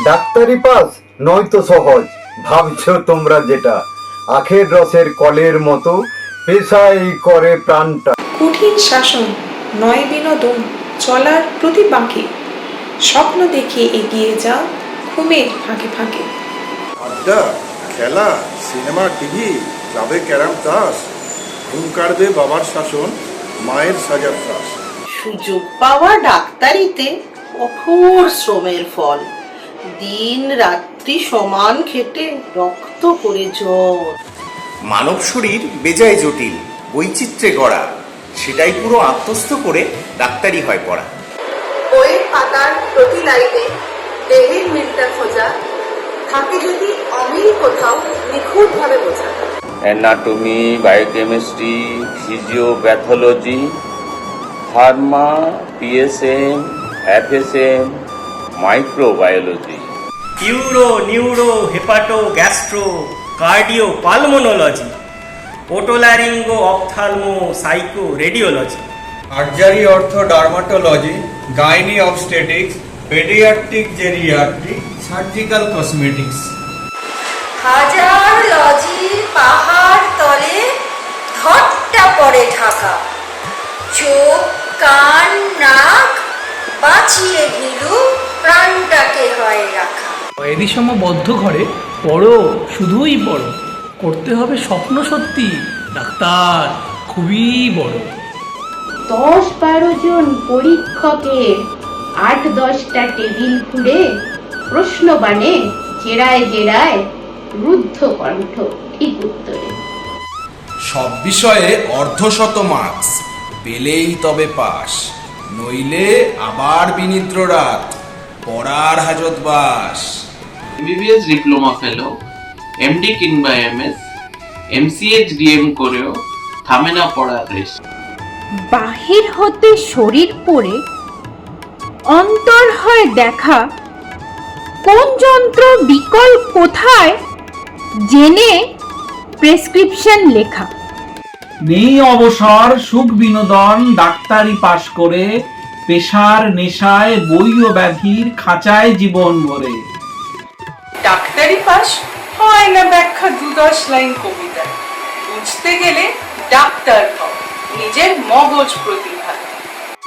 ডাক্তারি পাস নয়তো সহজ, ভাবছো তোমরা যেটা, আখের রসের কলের মতো পেশাই করে প্রাণটা। কঠিন শাসন নয় বিনোদন, চলার প্রতি বাঁকে স্বপ্ন দেখে এগিয়ে যাও ঘুমের ফাঁকে ফাঁকে। আড্ডা, খেলা, সিনেমা, টিভি, ক্লাবে ক্যারাম তাস, ঘুম কাটবে বাবার শাসন, মায়ের সাজার ত্রাস। সুযোগ পাওয়া ডাক্তারিতে কঠোর শ্রমের ফল, দিন রাত্রি সমান খেটে রক্ত করে জ্বর। মানব শরীর বেজায় জটিল, বৈচিত্র্যে গড়া, সেটাই পুরো আত্মস্থ করে ডাক্তারি হয় পড়া। বইয়ের পাতার প্রতি লাইনে দেহের মিলটা খোঁজা, থাকে যদি অমিল কোথাও নিখুঁত ভাবে বোঝা। Anatomy, biochemistry, physiopathology, pharma, PSM, FSM, microbiology, uro, neuro, hepato, gastro, cardio, pulmonology, otolaryngo, ophthalmo, psycho, radiology, surgery, ortho, dermatology, gynae obstetrics, paediatric, geriatric, surgical cosmetics. হাজার লজির পাহাড় তলে ঘরটা পড়ে ঢাকা, চোখ কান নাক বাঁচিয়ে ঘিলু প্রাণটাকে হয় রাখা। এদিসম বদ্ধ ঘরে পড়ো, শুধুই পড়ো, করতে হবে স্বপ্ন সত্যি, ডাক্তার খুবই বড়। 10-12 জন পরীক্ষকের 8-10টা টেবিল খুঁড়ে প্রশ্ন বানে জেরায় জেরায় রুদ্ধ কণ্ঠ ঠিক উত্তরে। সব বিষয়ে অর্ধশত মার্কস পেলেই তবে পাস, নইলে আবার বিনিদ্র রাত, পড়ার হাজত বাস। এমবিবিএস ডিপ্লোমা ফেলো, এমডি কিংবা এমএস, এমসিএইচ ডিএম করেও থামে না পড়ার রেশ। বাহির হতে শরীর পড়ে অন্তর হয় দেখা, কোন যন্ত্র বিকল কোথায় জেনে প্রেসক্রিপশন লেখা। নেই অবসর সুখ বিনোদন, ডাক্তারি পাশ করে পেশার নেশায় বই ও ব্যাধির খাঁচায় জীবন ভরে। ডাক্তারি পাস হয় না ব্যাখ্যা 2-10 লাইন কবিতায়, বুঝতে গেলে ডাক্তার হও নিজের মগজ প্রতিভা।